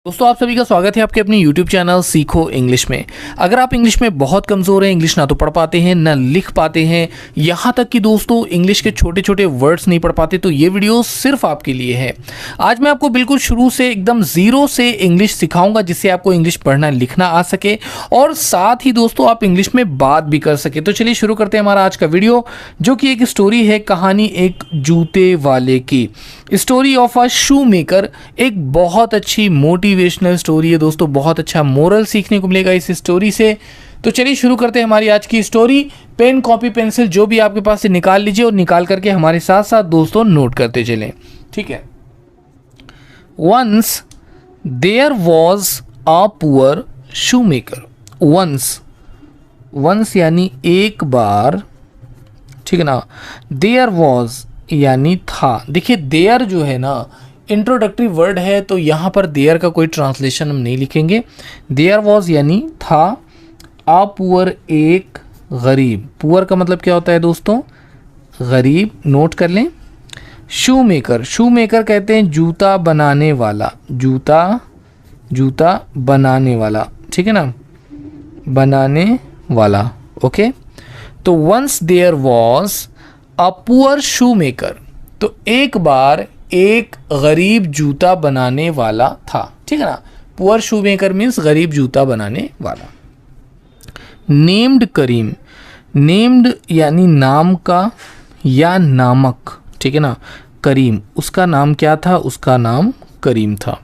दोस्तों आप सभी का स्वागत है आपके अपने YouTube चैनल सीखो इंग्लिश में। अगर आप इंग्लिश में बहुत कमज़ोर हैं, इंग्लिश ना तो पढ़ पाते हैं ना लिख पाते हैं, यहाँ तक कि दोस्तों इंग्लिश के छोटे छोटे वर्ड्स नहीं पढ़ पाते, तो ये वीडियो सिर्फ आपके लिए है। आज मैं आपको बिल्कुल शुरू से एकदम ज़ीरो से इंग्लिश सिखाऊंगा, जिससे आपको इंग्लिश पढ़ना लिखना आ सके और साथ ही दोस्तों आप इंग्लिश में बात भी कर सके। तो चलिए शुरू करते हैं हमारा आज का वीडियो, जो कि एक स्टोरी है, कहानी एक जूते वाले की, story of a shoe maker. एक बहुत अच्छी मोटिवेशनल स्टोरी है दोस्तों, बहुत अच्छा मोरल सीखने को मिलेगा इस स्टोरी से। तो चलिए शुरू करते हैं हमारी आज की स्टोरी। पेन कॉपी पेंसिल जो भी आपके पास से निकाल लीजिए और निकाल करके हमारे साथ साथ दोस्तों नोट करते चलें, ठीक है। Once there was a poor shoe maker. Once यानी एक बार, ठीक है ना। देयर वॉज यानी था। देखिए देयर जो है ना इंट्रोडक्टरी वर्ड है, तो यहाँ पर देयर का कोई ट्रांसलेशन हम नहीं लिखेंगे। देयर वॉज यानी था। आ पुअर एक गरीब। पुअर का मतलब क्या होता है दोस्तों? गरीब। नोट कर लें। शू मेकर, शू मेकर कहते हैं जूता बनाने वाला, जूता बनाने वाला, ठीक है ना, बनाने वाला। ओके, तो once there was a poor shoe maker, तो एक बार एक गरीब जूता बनाने वाला था, ठीक है ना। पुअर शू मेकर मीन्स गरीब जूता बनाने वाला। नेम्ड करीम, नेम्ड यानी नाम का या नामक, ठीक है ना। करीम, उसका नाम क्या था? उसका नाम करीम था।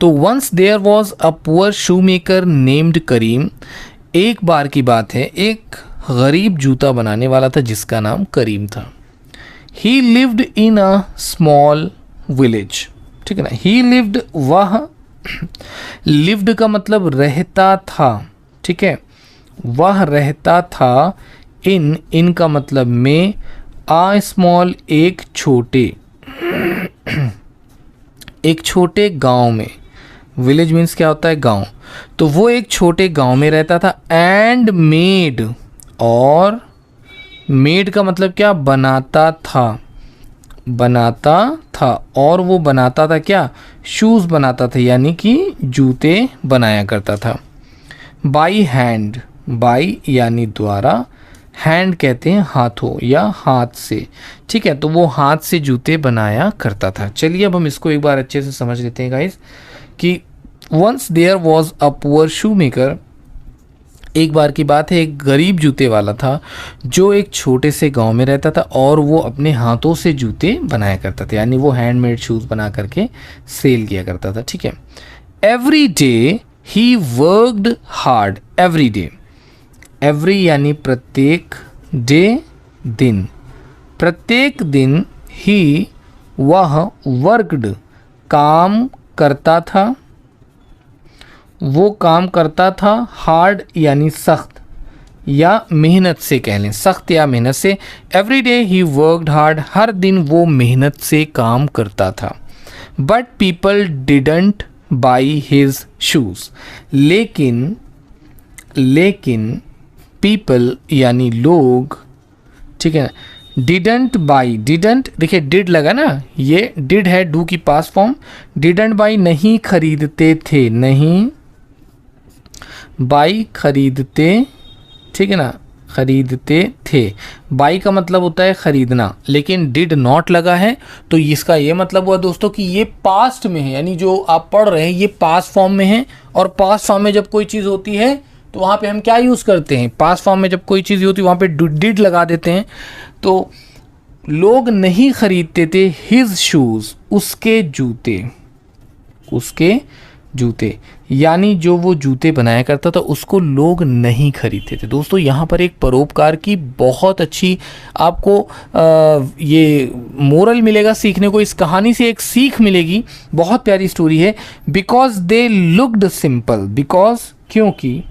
तो once there was a poor shoe maker named Karim, एक बार की बात है, एक गरीब जूता बनाने वाला था जिसका नाम करीम था। He lived in a small village, ठीक है ना। He lived, वह lived का मतलब रहता था, ठीक है, वह रहता था। इन का मतलब में, a small एक छोटे गांव में। विलेज मीन्स क्या होता है? गांव। तो वो एक छोटे गांव में रहता था। एंड मेड, और मेड का मतलब क्या? बनाता था। और वो बनाता था क्या? शूज़ बनाता था, यानी कि जूते बनाया करता था। बाई हैंड, बाई यानी द्वारा, हैंड कहते हैं हाथों या हाथ से, ठीक है। तो वो हाथ से जूते बनाया करता था। चलिए अब हम इसको एक बार अच्छे से समझ लेते हैं गाइस, कि once there was a poor shoe maker, एक बार की बात है, एक गरीब जूते वाला था जो एक छोटे से गांव में रहता था और वो अपने हाथों से जूते बनाया करता था, यानी वो हैंडमेड शूज़ बना करके सेल किया करता था, ठीक है। Every day he worked hard, every day, every यानी प्रत्येक, डे दिन, प्रत्येक दिन, ही वह, वर्कड काम करता था, वो काम करता था, हार्ड यानी सख्त या मेहनत से कह लें, सख्त या मेहनत से। Every day he worked hard, हर दिन वो मेहनत से काम करता था। But people didn't buy his shoes, लेकिन पीपल यानी लोग, ठीक है। डिडंट बाई, डिडंट देखिए डिड लगा ना, ये डिड है डू की पास्ट फॉर्म। डिडंट बाई नहीं खरीदते थे, नहीं बाई खरीदते, ठीक है ना, खरीदते थे। बाई का मतलब होता है खरीदना, लेकिन डिड नॉट लगा है, तो इसका ये मतलब हुआ दोस्तों कि ये पास्ट में है, यानी जो आप पढ़ रहे हैं ये पास्ट फॉर्म में है। और पास्ट फॉर्म में जब कोई चीज़ होती है तो वहाँ पे हम क्या यूज़ करते हैं? पास्ट फॉर्म में जब कोई चीज़ होती है वहाँ पे डिड लगा देते हैं। तो लोग नहीं खरीदते थे हिज शूज़, उसके जूते, यानी जो वो जूते बनाया करता था उसको लोग नहीं खरीदते थे। दोस्तों यहाँ पर एक परोपकार की बहुत अच्छी आपको ये मोरल मिलेगा सीखने को, इस कहानी से एक सीख मिलेगी। बहुत प्यारी स्टोरी है। Because they looked simple, because क्योंकि,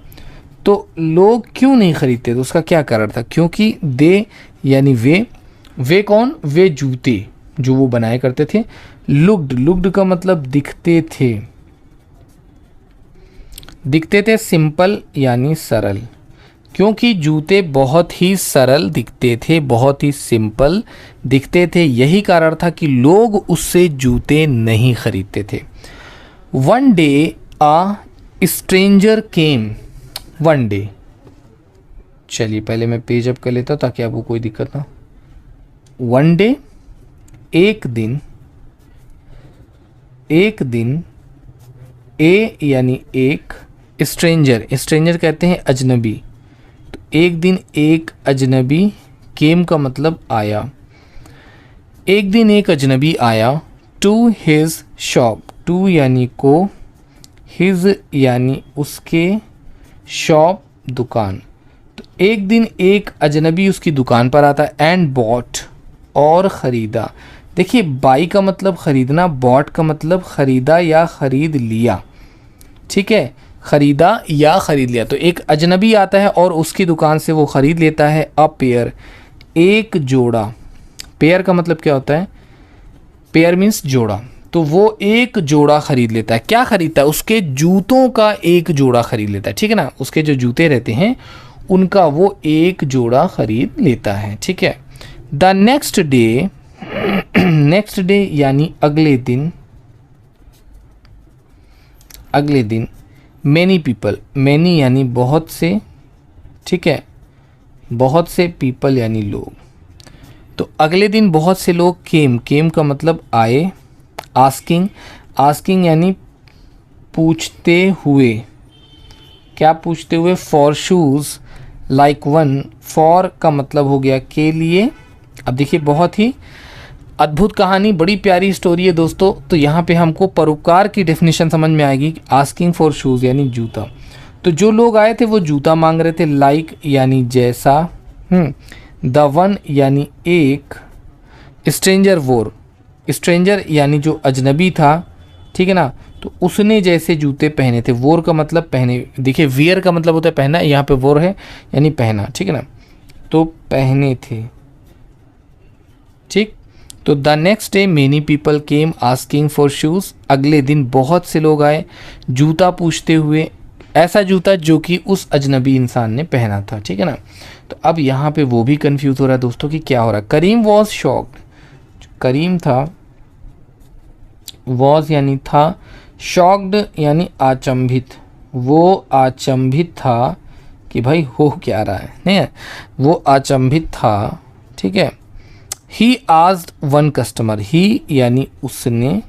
तो लोग क्यों नहीं खरीदते? तो उसका क्या कारण था? क्योंकि दे यानी वे कौन? वे जूते जो वो बनाया करते थे। लुक्ड का मतलब दिखते थे, सिंपल यानी सरल, क्योंकि जूते बहुत ही सरल दिखते थे, बहुत ही सिंपल दिखते थे, यही कारण था कि लोग उससे जूते नहीं खरीदते थे। वन डे आ स्ट्रेंजर केम। वन डे, चलिए पहले मैं पेज अप कर लेता हूँ ताकि आपको कोई दिक्कत ना। वन डे, एक दिन, एक दिन, ए यानी एक, स्ट्रेंजर, स्ट्रेंजर कहते हैं अजनबी। तो एक दिन एक अजनबी, केम का मतलब आया। एक दिन एक अजनबी आया टू हिज शॉप, टू यानी को, हिज यानी उसके, शॉप दुकान। तो एक दिन एक अजनबी उसकी दुकान पर आता है एंड बॉट और ख़रीदा। देखिए बाई का मतलब ख़रीदना, बॉट का मतलब ख़रीदा या ख़रीद लिया, ठीक है, ख़रीदा या ख़रीद लिया। तो एक अजनबी आता है और उसकी दुकान से वो ख़रीद लेता है अ पेयर, एक जोड़ा। पेयर का मतलब क्या होता है? पेयर मीन्स जोड़ा। तो वो एक जोड़ा ख़रीद लेता है। क्या ख़रीदता है? उसके जूतों का एक जोड़ा ख़रीद लेता है, ठीक है ना। उसके जो जूते रहते हैं उनका वो एक जोड़ा ख़रीद लेता है, ठीक है। The next day, next day यानी अगले दिन, अगले दिन, मैनी पीपल, मैनी यानी बहुत से, ठीक है, बहुत से, पीपल यानी लोग। तो अगले दिन बहुत से लोग केम, केम का मतलब आए। आस्किंग, आस्किंग यानी पूछते हुए, क्या पूछते हुए? For shoes like one, for का मतलब हो गया के लिए। अब देखिए बहुत ही अद्भुत कहानी, बड़ी प्यारी स्टोरी है दोस्तों। तो यहाँ पे हमको परोपकार की डेफिनेशन समझ में आएगी। आस्किंग फॉर शूज़ यानी जूता। तो जो लोग आए थे वो जूता मांग रहे थे। लाइक यानी जैसा, द वन यानी एक, स्ट्रेंजर वोर, स्ट्रेंजर यानी जो अजनबी था, ठीक है ना। तो उसने जैसे जूते पहने थे। वोर का मतलब पहने, देखिए वियर का मतलब होता है पहना, यहाँ पे वोर है यानी पहना, ठीक है ना। तो पहने थे, ठीक। तो the next day many people came asking for shoes, अगले दिन बहुत से लोग आए जूता पूछते हुए, ऐसा जूता जो कि उस अजनबी इंसान ने पहना था, ठीक है ना। तो अब यहाँ पे वो भी कंफ्यूज हो रहा है दोस्तों कि क्या हो रहा है। करीम वॉज शॉक्ड, करीम था, वॉज यानी था, शॉक्ड यानी आचंभित, वो आचंभित था कि भाई हो क्या रहा है, नहीं है, वो आचंभित था, ठीक है। ही आस्क्ड वन कस्टमर, ही यानी उसने,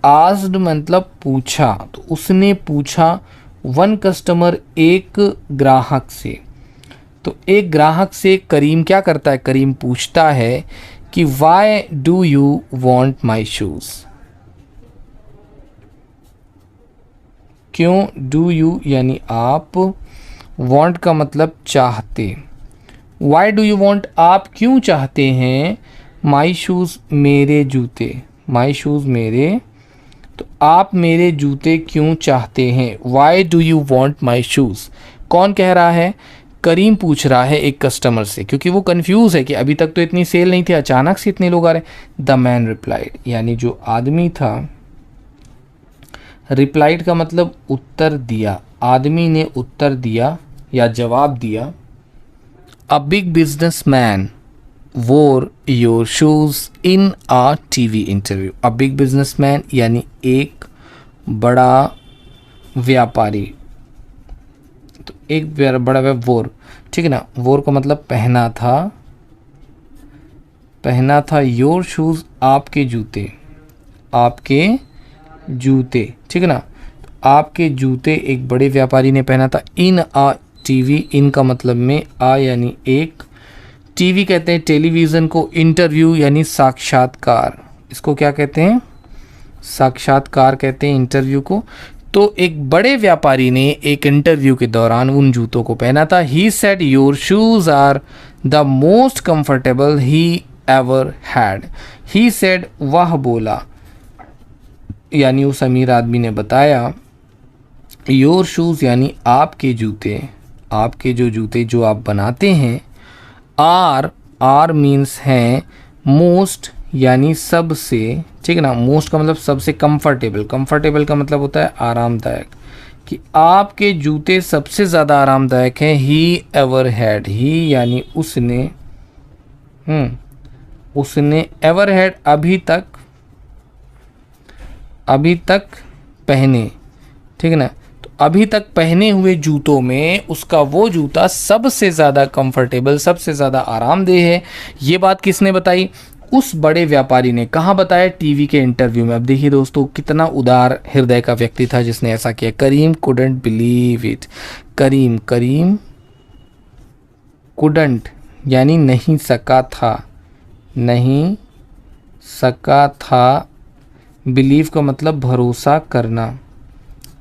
आस्क्ड मतलब पूछा, तो उसने पूछा, वन कस्टमर एक ग्राहक से। तो एक ग्राहक से करीम क्या करता है? करीम पूछता है कि why do you want my shoes, क्यों, डू यू यानी आप, वॉन्ट का मतलब चाहते, वाई डू यू वॉन्ट आप क्यों चाहते हैं, माई शूज़ मेरे जूते, माई शूज़ मेरे, तो आप मेरे जूते क्यों चाहते हैं, why do you want my shoes. कौन कह रहा है? करीम पूछ रहा है एक कस्टमर से, क्योंकि वो कंफ्यूज है कि अभी तक तो इतनी सेल नहीं थी, अचानक से इतने लोग आ रहे। द मैन रिप्लाइड, यानी जो आदमी था, रिप्लाइड का मतलब उत्तर दिया, आदमी ने उत्तर दिया या जवाब दिया। A big business man wore your shoes in a TV interview. A big business man यानी एक बड़ा व्यापारी, तो एक बड़ा वोर, ठीक है ना। वोर का मतलब पहना था, पहना था, योर शूज़ आपके जूते, आपके जूते, ठीक है ना। आपके जूते एक बड़े व्यापारी ने पहना था। इन आ टीवी, इन का मतलब में, आ यानी एक, टीवी कहते हैं टेलीविज़न को, इंटरव्यू यानी साक्षात्कार, इसको क्या कहते हैं? साक्षात्कार कहते हैं इंटरव्यू को। तो एक बड़े व्यापारी ने एक इंटरव्यू के दौरान उन जूतों को पहना था। He said your shoes are the most comfortable he ever had. He said, वह बोला, यानी उस अमीर आदमी ने बताया, योर शूज़ यानी आपके जूते, आपके जो जूते जो आप बनाते हैं, आर, आर मीन्स हैं, मोस्ट यानी सबसे, ठीक है ना। मोस्ट का मतलब सबसे, कंफर्टेबल, कंफर्टेबल का मतलब होता है आरामदायक, कि आपके जूते सबसे ज़्यादा आरामदायक हैं। ही एवर हैड, ही यानी उसने, उसने, एवर हैड अभी तक, अभी तक पहने, ठीक है ना। तो अभी तक पहने हुए जूतों में उसका वो जूता सबसे ज़्यादा कंफर्टेबल, सबसे ज़्यादा आरामदेह है। ये बात किसने बताई? उस बड़े व्यापारी ने। कहाँ बताया? टीवी के इंटरव्यू में। अब देखिए दोस्तों कितना उदार हृदय का व्यक्ति था जिसने ऐसा किया। Karim couldn't believe it. Karim couldn't यानी नहीं सका था, नहीं सका था। बिलीव का मतलब भरोसा करना,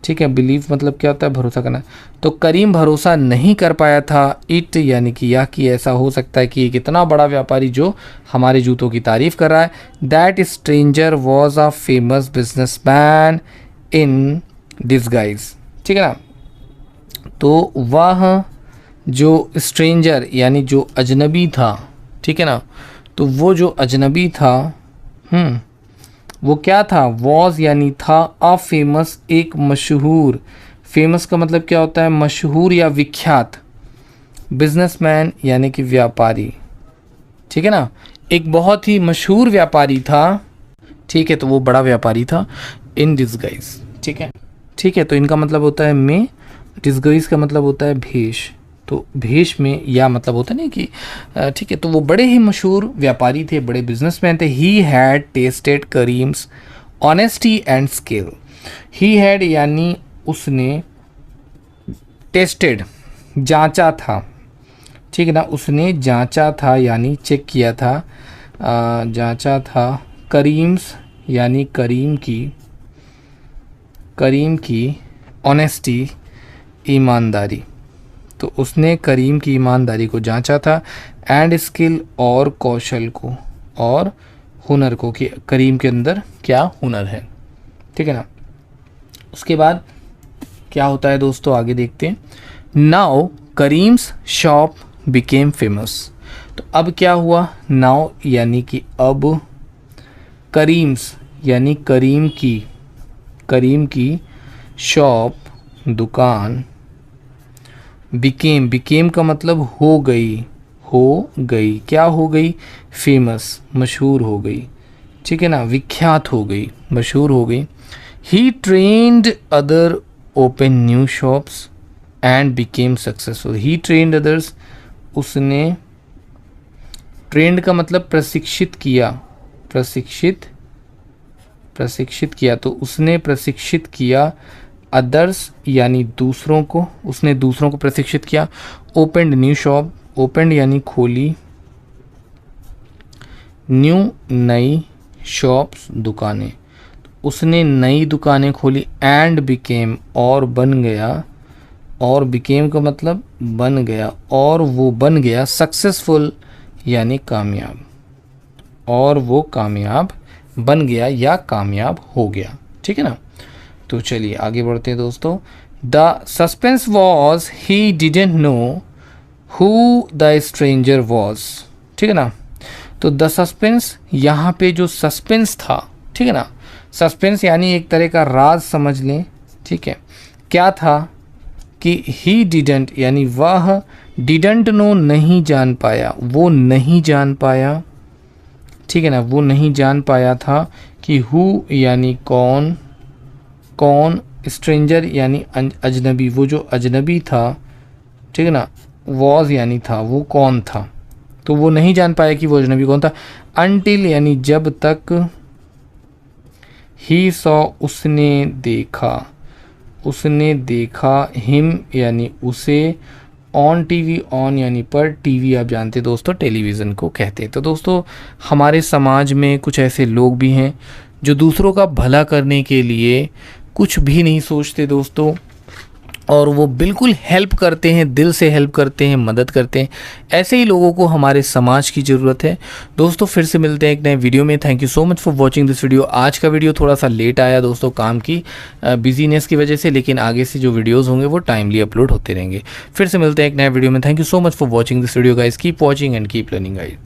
ठीक है। बिलीव मतलब क्या होता है? भरोसा करना। तो करीम भरोसा नहीं कर पाया था इट यानी कि यह, कि ऐसा हो सकता है कि एक इतना बड़ा व्यापारी जो हमारे जूतों की तारीफ कर रहा है। That stranger was a famous businessman in disguise, ठीक है ना। तो वह जो स्ट्रेंजर यानी जो अजनबी था, ठीक है ना, तो वो जो अजनबी था वो क्या था? वॉज यानी था, अ फेमस एक मशहूर। फेमस का मतलब क्या होता है? मशहूर या विख्यात। बिजनेसमैन यानी कि व्यापारी, ठीक है ना। एक बहुत ही मशहूर व्यापारी था, ठीक है। तो वो बड़ा व्यापारी था। इन डिस्गाइज, ठीक है, ठीक है। तो इनका मतलब होता है में, डिस्गाइज का मतलब होता है भेष। तो भेष में या मतलब होता नहीं कि, ठीक है। तो वो बड़े ही मशहूर व्यापारी थे, बड़े बिजनेसमैन थे। He had tested Karim's honesty and skill. He had यानी उसने, टेस्टेड जांचा था, ठीक है ना। उसने जांचा था यानी चेक किया था, जांचा था। करीम्स यानी करीम की ऑनेस्टी ईमानदारी। तो उसने करीम की ईमानदारी को जांचा था। एंड स्किल और कौशल को और हुनर को, कि करीम के अंदर क्या हुनर है, ठीक है ना। उसके बाद क्या होता है दोस्तों, आगे देखते हैं। Now Karim's shop became famous. तो अब क्या हुआ? नाउ यानी कि अब, करीम्स यानी करीम की शॉप दुकान, बिकेम का मतलब हो गई। क्या हो गई? फेमस, मशहूर हो गई, ठीक है ना, विख्यात हो गई, मशहूर हो गई। He trained other open new shops and became successful. He trained others, उसने, ट्रेंड का मतलब प्रशिक्षित किया, प्रशिक्षित किया। तो उसने प्रशिक्षित किया अदर्स यानी दूसरों को, उसने दूसरों को प्रशिक्षित किया। ओपनड न्यू शॉप, ओपनड यानी खोली, न्यू नई, शॉप्स दुकानें। उसने नई दुकानें खोली। एंड बिकेम और बन गया, और बिकेम का मतलब बन गया, और वो बन गया सक्सेसफुल यानी कामयाब, और वो कामयाब बन गया या कामयाब हो गया, ठीक है ना। तो चलिए आगे बढ़ते हैं दोस्तों। The suspense was he didn't know who the stranger was, ठीक है ना। तो द सस्पेंस, यहाँ पे जो सस्पेंस था, ठीक है ना, सस्पेंस यानी एक तरह का राज समझ लें, ठीक है। क्या था कि ही डिडेंट यानी वह, डिडेंट नो नहीं जान पाया, वो नहीं जान पाया, ठीक है ना, वो नहीं जान पाया था कि हु यानी कौन, स्ट्रेंजर यानी अजनबी, वो जो अजनबी था, ठीक है ना, वॉज यानी था, वो कौन था। तो वो नहीं जान पाया कि वो अजनबी कौन था। अनटिल यानी जब तक, ही सॉ उसने देखा, हिम यानी उसे, ऑन टीवी, ऑन यानी पर, टीवी आप जानते दोस्तों टेलीविज़न को कहते हैं। तो दोस्तों हमारे समाज में कुछ ऐसे लोग भी हैं जो दूसरों का भला करने के लिए कुछ भी नहीं सोचते दोस्तों, और वो बिल्कुल हेल्प करते हैं, दिल से हेल्प करते हैं, मदद करते हैं। ऐसे ही लोगों को हमारे समाज की ज़रूरत है दोस्तों। फिर से मिलते हैं एक नए वीडियो में। Thank you so much for watching this video. आज का वीडियो थोड़ा सा लेट आया दोस्तों, काम की बिजीनेस की वजह से, लेकिन आगे से जो वीडियोज़ होंगे वो टाइमली अपलोड होते रहेंगे। फिर से मिलते हैं एक नए वीडियो में। Thank you so much for watching this video guys. Keep watching and keep learning guys.